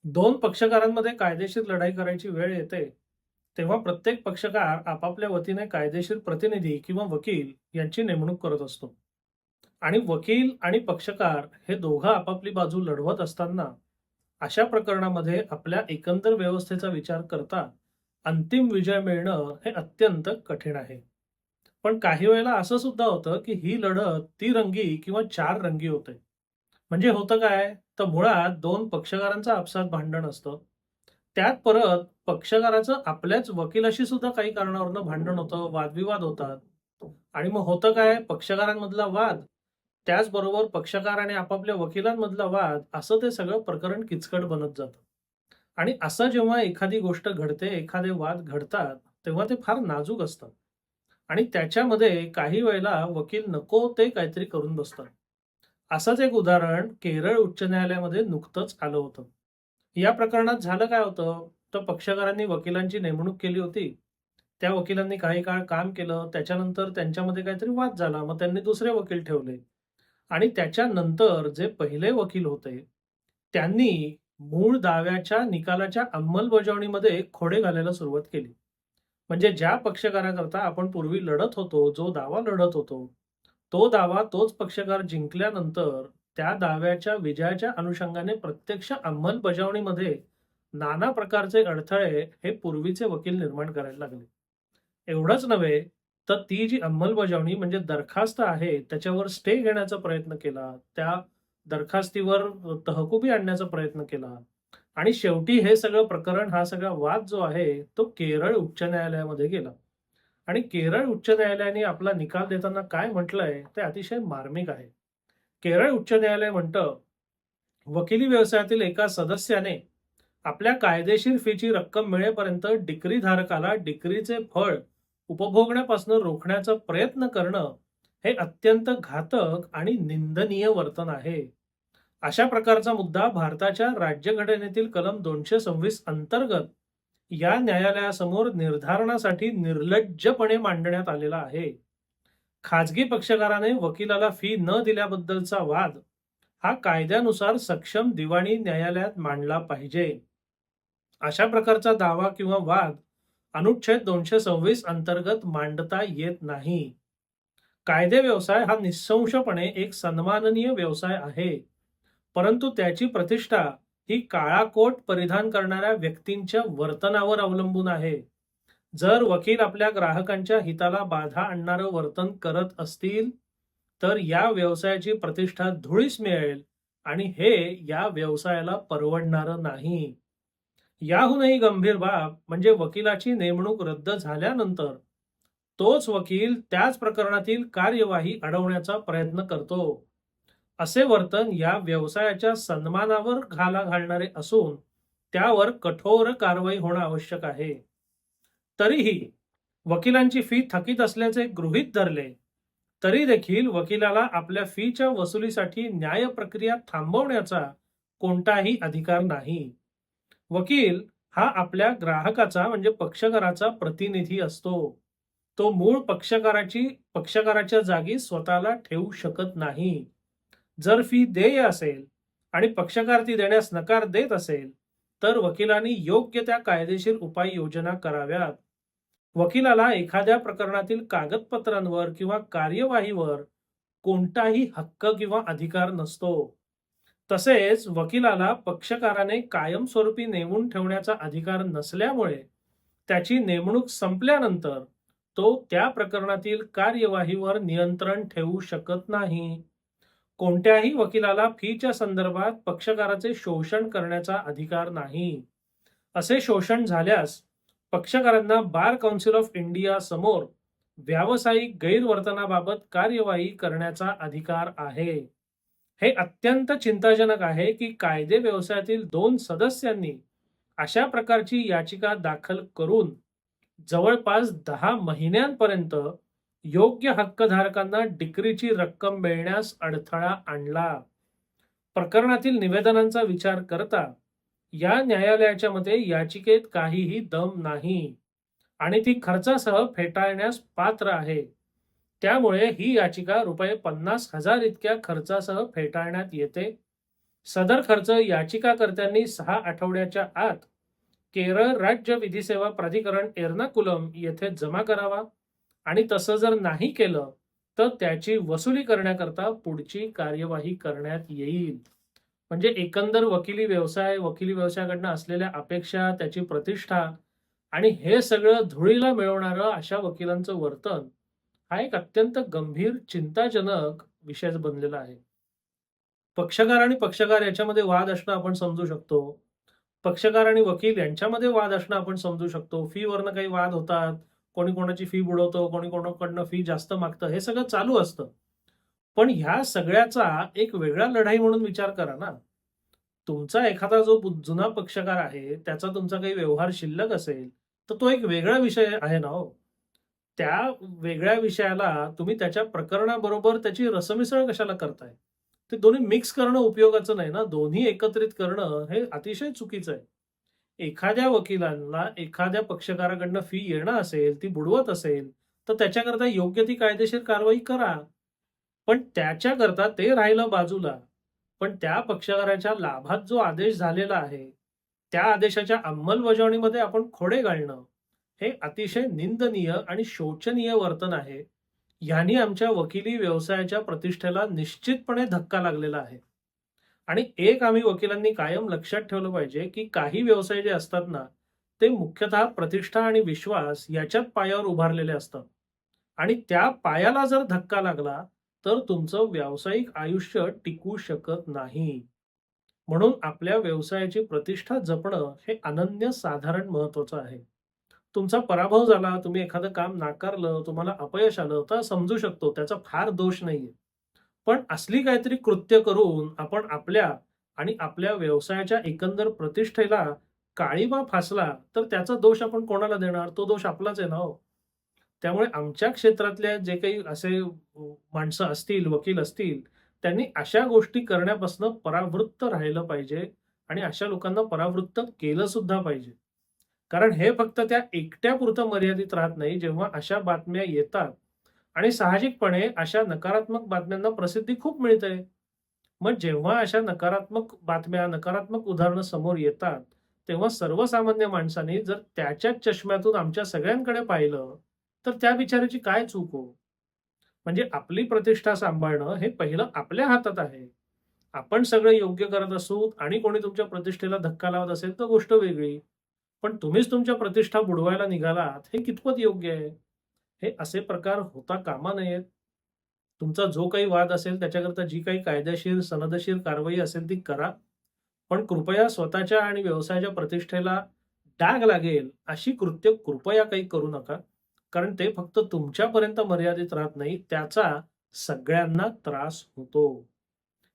दोन पक्षकारांमध्ये कायदेशीर लढाई करायची वेळ येते, तेव्हा प्रत्येक पक्षकार आपापल्या वतीने कायदेशीर प्रतिनिधी किंवा वकील यांची नेमणूक करत असतो. आणि वकील आणि पक्षकार हे दोघं आपापली बाजू लढवत असताना अशा प्रकरणामध्ये आपल्या एकंदर व्यवस्थेचा विचार करता अंतिम विजय मिळणं हे अत्यंत कठीण आहे. पण काही वेळेला असं सुद्धा होतं, की ही लढत तिरंगी किंवा चार रंगी होते. म्हणजे होतं काय, तर मुळात दोन पक्षकारांचं आपसात भांडण असतं. त्यात परत पक्षकाराचं आपल्याच वकिलाशी सुद्धा काही कारणावरनं भांडण होतं, वादविवाद होतात. आणि मग होतं काय, पक्षकारांमधला वाद, त्याचबरोबर पक्षकार आणि आपापल्या वकिलांमधला वाद, असं ते सगळं प्रकरण किचकट बनत जातं. आणि असं जेव्हा एखादी गोष्ट घडते, एखादे वाद घडतात, तेव्हा ते फार नाजूक असतं. आणि त्याच्यामध्ये काही वेळेला वकील नको ते काहीतरी करून बसतात. असंच एक उदाहरण केरळ उच्च न्यायालयामध्ये नुकतंच आलं होतं. या प्रकरणात झालं काय होतं, तर पक्षकारांनी वकिलांची नेमणूक केली होती. त्या वकिलांनी काही काळ काम केलं. त्याच्यानंतर त्यांच्यामध्ये काहीतरी वाद झाला. मग त्यांनी दुसरे वकील ठेवले आणि त्याच्यानंतर जे पहिले वकील होते, त्यांनी मूळ दाव्याच्या निकालाच्या अंमलबजावणीमध्ये खोडे घालायला सुरुवात केली. म्हणजे ज्या पक्षकाराकरता आपण पूर्वी लढत होतो, जो दावा लढत होतो, तो दावा तोच पक्षकार जिंकल्यानंतर त्या दाव्याच्या विजयाच्या अनुषंगाने प्रत्यक्ष अंमलबजावणीमध्ये नाना प्रकारचे अडथळे हे पूर्वीचे वकील निर्माण करायला लागले. एवढंच नव्हे, तर ती जी अंमलबजावणी म्हणजे दरखास्त आहे, त्याच्यावर स्टे घेण्याचा प्रयत्न केला. त्या दरखास्तीवर तहकुबी आणण्याचा प्रयत्न केला. आणि शेवटी हे सगळं प्रकरण, हा सगळा वाद जो आहे, तो केरळ उच्च न्यायालयामध्ये गेला. आणि केरळ उच्च न्यायालयाने आपला निकाल देताना काय म्हटलंय, ते अतिशय मार्मिक आहे. केरळ उच्च न्यायालय म्हणतं, वकिली व्यवसायातील एका सदस्याने आपल्या कायदेशीर फीची रक्कम मिळेपर्यंत डिक्रीधारकाला डिक्रीचे फळ उपभोगण्यापासून रोखण्याचा प्रयत्न करणं हे अत्यंत घातक आणि निंदनीय वर्तन आहे. अशा प्रकारचा मुद्दा भारताच्या राज्यघटनेतील कलम 226 अंतर्गत या न्यायालयासमोर निर्धारणासाठी निर्लज्जपणे मांडण्यात आलेला आहे. खाजगी पक्षकाराने वकिलाला फी न दिल्याबद्दलचा वाद हा कायद्यानुसार सक्षम दिवाणी न्यायालयात मांडला पाहिजे. अशा प्रकारचा दावा किंवा वाद अनुच्छेद 226 अंतर्गत मांडता येत नाही. कायदे व्यवसाय हा निःसंशयपणे एक सन्माननीय व्यवसाय आहे, परंतु त्याची प्रतिष्ठा ही काळा कोट परिधान करणाऱ्या व्यक्तींच्या वर्तनावर अवलंबून आहे. जर वकील आपल्या ग्राहकांच्या हिताला बाधा आणणारं वर्तन करत असतील, तर या व्यवसायाची प्रतिष्ठा धुळीस मिळेल आणि हे या व्यवसायाला परवडणारं नाही. याहूनही गंभीर बाब म्हणजे वकिलाची नेमणूक रद्द झाल्यानंतर तोच वकील त्याच प्रकरणातील कार्यवाही अडवण्याचा प्रयत्न करतो. असे वर्तन या व्यवसायाच्या सन्मानावर घाला घालणारे असून त्यावर कठोर कारवाई होणं आवश्यक आहे. तरीही वकिलांची फी थकीत असल्याचे गृहीत धरले, तरी देखील वकिलाला आपल्या फीच्या वसुलीसाठी न्याय प्रक्रिया थांबवण्याचा कोणताही अधिकार नाही. वकील हा आपल्या ग्राहकाचा म्हणजे पक्षकाराचा प्रतिनिधी असतो. तो मूळ पक्षकाराच्या जागी स्वतःला ठेवू शकत नाही. जर फी देय असेल आणि पक्षकार ती देण्यास नकार देत असेल, तर वकिलांनी योग्य त्या कायदेशीर उपाययोजना कराव्यात. वकिलाला एखाद्या प्रकरणातील कागदपत्रांवर किंवा कार्यवाहीवर कोणताही हक्क किंवा अधिकार नसतो. तसेच वकिलाला पक्षकाराने कायमस्वरूपी नेमून ठेवण्याचा अधिकार नसल्यामुळे त्याची नेमणूक संपल्यानंतर तो त्या प्रकरणातील कार्यवाहीवर नियंत्रण ठेवू शकत नाही. कोणत्याही वकिलाला फीच्या संदर्भात पक्षकाराचे शोषण करण्याचा अधिकार नाही. असे शोषण झाल्यास पक्षकारांना बार काउन्सिल ऑफ इंडिया समोर व्यावसायिक गैरवर्तनाबाबत कार्यवाही करण्याचा अधिकार आहे. हे अत्यंत चिंताजनक आहे की कायदे व्यवसायातील दोन सदस्यांनी अशा प्रकारची याचिका दाखल करून जवळपास 10 महिन्यांपर्यंत योग्य हक्कधारकांना डिक्रीची रक्कम मिळण्यास अडथळा आणला. प्रकरणातील निवेदनांचा विचार करता या न्यायालयाच्या मते याचिकेत काहीही दम नाही आणि ती खर्चासह फेटाळण्यास पात्र आहे. त्यामुळे ही याचिका रुपये 50,000 इतक्या खर्चासह फेटाळण्यात येते. सदर खर्च याचिकाकर्त्यांनी 6 आठवड्याच्या आत केरळ राज्य विधिसेवा प्राधिकरण एर्नाकुलम येथे जमा करावा आणि तसं जर नाही केलं तर त्याची वसुली करण्याकरता पुढची कार्यवाही करण्यात येईल. म्हणजे एकंदर वकिली व्यवसायाकडनं असलेल्या अपेक्षा, त्याची प्रतिष्ठा आणि हे सगळं धुळीला मिळवणारं अशा वकिलांचं वर्तन हा एक अत्यंत गंभीर, चिंताजनक विषय बनलेला आहे. पक्षकार आणि पक्षकार याच्यामध्ये वाद असणं आपण समजू शकतो. पक्षकार आणि वकील यांच्यामध्ये वाद असणं आपण समजू शकतो. फीवरनं काही वाद होतात. कोणी कोणाची फी बुडवतो, कोणी कोणाकडनं फी जास्त मागतं. हे सगळं चालू असतं. पण ह्या सगळ्याचा एक वेगळा लढाई म्हणून विचार करा ना. तुमचा एखादा जो जुना पक्षकार आहे, त्याचा तुमचा काही व्यवहार शिल्लक असेल, तर तो एक वेगळा विषय आहे ना हो. त्या वेगळ्या विषयाला तुम्ही त्याच्या प्रकरणाबरोबर त्याची रसमिसळ कशाला करताय? ते दोन्ही मिक्स करणं उपयोगाचं नाही ना. दोन्ही एकत्रित करणं हे अतिशय चुकीचं आहे. एखाद्या वकिलांना एखाद्या पक्षकाराकडनं फी येणं असेल, ती बुडवत असेल, तर त्याच्याकरता योग्य ती कायदेशीर कारवाई करा. पण त्याच्याकरता ते राहिलं बाजूला. पण त्या पक्षकाराच्या लाभात जो आदेश झालेला आहे, त्या आदेशाच्या अंमलबजावणीमध्ये आपण खोडे घालणं, हे अतिशय निंदनीय आणि शोचनीय वर्तन आहे. ह्यानी आमच्या वकिली व्यवसायाच्या प्रतिष्ठेला निश्चितपणे धक्का लागलेला आहे. आणि एक आम्ही वकिलांनी कायम लक्षात ठेवलं पाहिजे, की काही व्यवसाय जे असतात ना, ते मुख्यतः प्रतिष्ठा आणि विश्वास याच्यात पायावर उभारलेले असतात. आणि त्या पायाला जर धक्का लागला, तर तुमचं व्यावसायिक आयुष्य टिकू शकत नाही. म्हणून आपल्या व्यवसायाची प्रतिष्ठा जपणं हे अनन्यसाधारण महत्वाचं आहे. तुमचा पराभव झाला, तुम्ही एखादं काम नाकारलं, तुम्हाला अपयश आलं, तर समजू शकतो, त्याचा फार दोष नाहीये. पण असली काहीतरी कृत्य करून आपण आपल्या आणि आपल्या व्यवसायाच्या एकंदर प्रतिष्ठेला काळिमा फासला, तर त्याचा दोष आपण कोणाला देणार? तो दोष आपलाच आहे ना हो. त्यामुळे आमच्या क्षेत्रातल्या जे काही असे माणसं असतील, वकील असतील, त्यांनी अशा गोष्टी करण्यापासून परावृत्त राहिलं पाहिजे आणि अशा लोकांना परावृत्त केलं सुद्धा पाहिजे. कारण हे फक्त त्या एकट्यापुरतं मर्यादित राहत नाही. जेव्हा अशा बातम्या येतात आणि साहजिकपणे अशा नकारात्मक बातम्यांना प्रसिद्धी खूप मिळते. मग जेव्हा अशा नकारात्मक बातम्या, नकारात्मक उदाहरणं समोर येतात, तेव्हा सर्वसामान्य माणसाने जर त्याच्याच चष्म्यातून आमच्या सगळ्यांकडे पाहिलं, तर त्या बिचाऱ्याची काय चूक हो? म्हणजे आपली प्रतिष्ठा सांभाळणं हे पहिलं आपल्या हातात आहे. आपण सगळं योग्य करत असू आणि कोणी तुमच्या प्रतिष्ठेला धक्का लावत असेल, तर गोष्ट वेगळी. पण तुम्हीच तुमच्या प्रतिष्ठा बुडवायला निघालात, हे कितपत योग्य आहे? हे असे प्रकार होता कामा नयेत. तुमचा जो काही वाद असेल त्याच्याकरता जी काही कायदेशीर, सनदशीर कारवाई असेल ती करा. पण कृपया स्वतःच्या आणि व्यवसायाच्या प्रतिष्ठेला डाग लागेल अशी कृत्य कृपया काही करू नका. कारण ते फक्त तुमच्यापर्यंत मर्यादित राहत नाही, त्याचा सगळ्यांना त्रास होतो.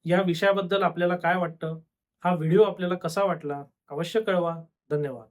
या विषयाबद्दल आपल्याला काय वाटतं? हा व्हिडिओ आपल्याला कसा वाटला? अवश्य कळवा. धन्यवाद.